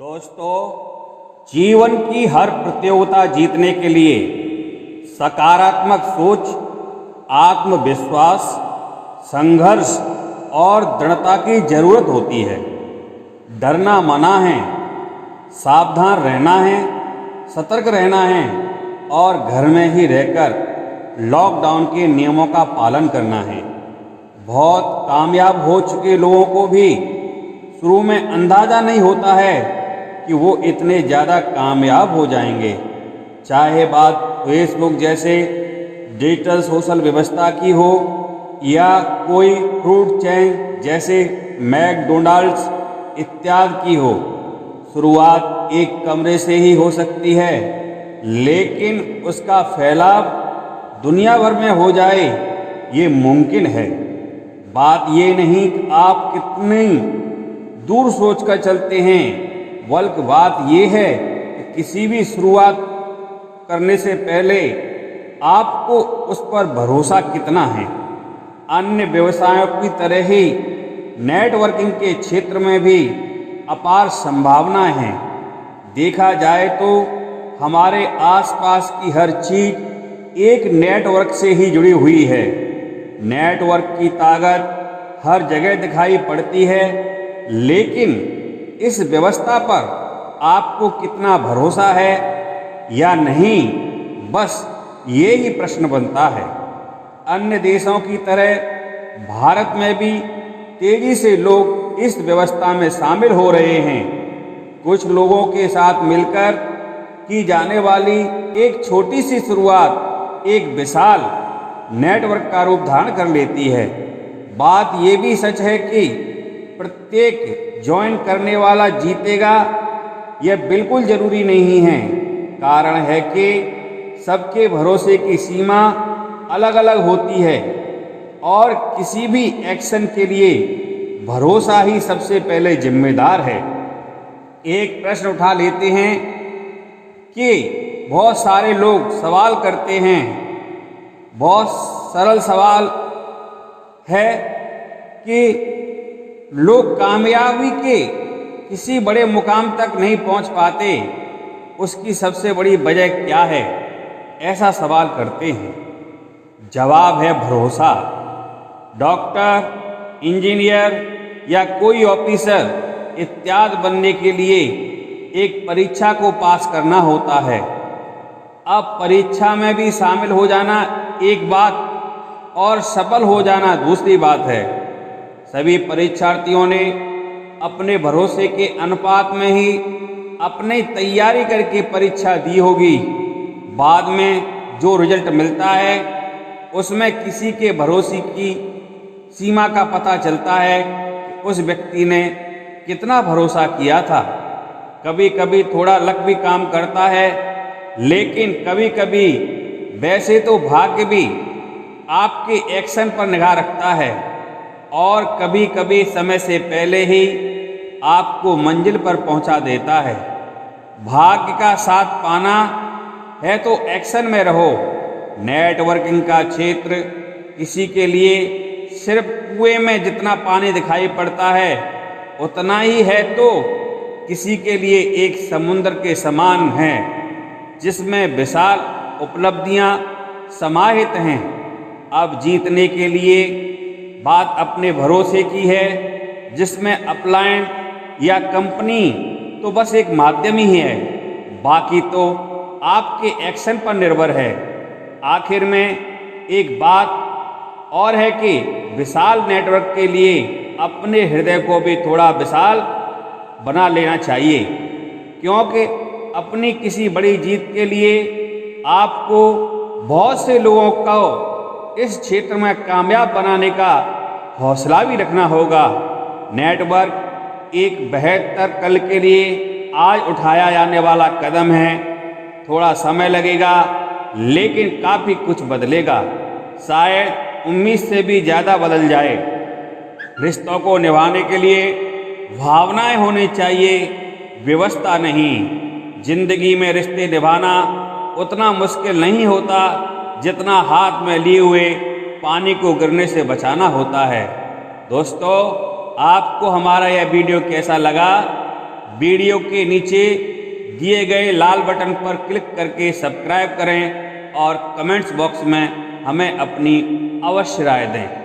दोस्तों, जीवन की हर प्रतियोगिता जीतने के लिए सकारात्मक सोच, आत्मविश्वास, संघर्ष और दृढ़ता की जरूरत होती है। डरना मना है, सावधान रहना है, सतर्क रहना है और घर में ही रहकर लॉकडाउन के नियमों का पालन करना है। बहुत कामयाब हो चुके लोगों को भी शुरू में अंदाज़ा नहीं होता है कि वो इतने ज़्यादा कामयाब हो जाएंगे। चाहे बात फेसबुक जैसे डिजिटल सोशल व्यवस्था की हो या कोई फ्रूट चेन जैसे मैकडोनाल्ड्स इत्यादि की हो। शुरुआत एक कमरे से ही हो सकती है, लेकिन उसका फैलाव दुनिया भर में हो जाए ये मुमकिन है। बात ये नहीं कि आप कितनी दूर सोच कर चलते हैं, बल्कि बात ये है कि किसी भी शुरुआत करने से पहले आपको उस पर भरोसा कितना है। अन्य व्यवसायों की तरह ही नेटवर्किंग के क्षेत्र में भी अपार संभावनाएं हैं। देखा जाए तो हमारे आसपास की हर चीज एक नेटवर्क से ही जुड़ी हुई है। नेटवर्क की ताकत हर जगह दिखाई पड़ती है, लेकिन इस व्यवस्था पर आपको कितना भरोसा है या नहीं, बस ये ही प्रश्न बनता है। अन्य देशों की तरह भारत में भी तेजी से लोग इस व्यवस्था में शामिल हो रहे हैं। कुछ लोगों के साथ मिलकर की जाने वाली एक छोटी सी शुरुआत एक विशाल नेटवर्क का रूप धारण कर लेती है। बात ये भी सच है कि प्रत्येक ज्वाइन करने वाला जीतेगा, यह बिल्कुल जरूरी नहीं है। कारण है कि सबके भरोसे की सीमा अलग अलग होती है और किसी भी एक्शन के लिए भरोसा ही सबसे पहले जिम्मेदार है। एक प्रश्न उठा लेते हैं कि बहुत सारे लोग सवाल करते हैं। बहुत सरल सवाल है कि लोग कामयाबी के किसी बड़े मुकाम तक नहीं पहुंच पाते, उसकी सबसे बड़ी वजह क्या है? ऐसा सवाल करते हैं। जवाब है भरोसा। डॉक्टर, इंजीनियर या कोई ऑफिसर इत्यादि बनने के लिए एक परीक्षा को पास करना होता है। अब परीक्षा में भी शामिल हो जाना एक बात और सफल हो जाना दूसरी बात है। सभी परीक्षार्थियों ने अपने भरोसे के अनुपात में ही अपनी तैयारी करके परीक्षा दी होगी। बाद में जो रिजल्ट मिलता है उसमें किसी के भरोसे की सीमा का पता चलता है कि उस व्यक्ति ने कितना भरोसा किया था। कभी कभी थोड़ा लक भी काम करता है, लेकिन कभी कभी वैसे तो भाग्य भी आपके एक्शन पर निगाह रखता है और कभी कभी समय से पहले ही आपको मंजिल पर पहुंचा देता है। भाग्य का साथ पाना है तो एक्शन में रहो। नेटवर्किंग का क्षेत्र किसी के लिए सिर्फ कुएं में जितना पानी दिखाई पड़ता है उतना ही है, तो किसी के लिए एक समुद्र के समान है जिसमें विशाल उपलब्धियां समाहित हैं। अब जीतने के लिए बात अपने भरोसे की है, जिसमें अपलाइन या कंपनी तो बस एक माध्यम ही है, बाकी तो आपके एक्शन पर निर्भर है। आखिर में एक बात और है कि विशाल नेटवर्क के लिए अपने हृदय को भी थोड़ा विशाल बना लेना चाहिए, क्योंकि अपनी किसी बड़ी जीत के लिए आपको बहुत से लोगों को इस क्षेत्र में कामयाब बनाने का हौसला भी रखना होगा। नेटवर्क एक बेहतर कल के लिए आज उठाया जाने वाला कदम है। थोड़ा समय लगेगा, लेकिन काफ़ी कुछ बदलेगा। शायद उम्मीद से भी ज़्यादा बदल जाए। रिश्तों को निभाने के लिए भावनाएं होनी चाहिए, व्यवस्था नहीं। जिंदगी में रिश्ते निभाना उतना मुश्किल नहीं होता जितना हाथ में लिए हुए पानी को गिरने से बचाना होता है। दोस्तों, आपको हमारा यह वीडियो कैसा लगा वीडियो के नीचे दिए गए लाल बटन पर क्लिक करके सब्सक्राइब करें और कमेंट्स बॉक्स में हमें अपनी अवश्य राय दें।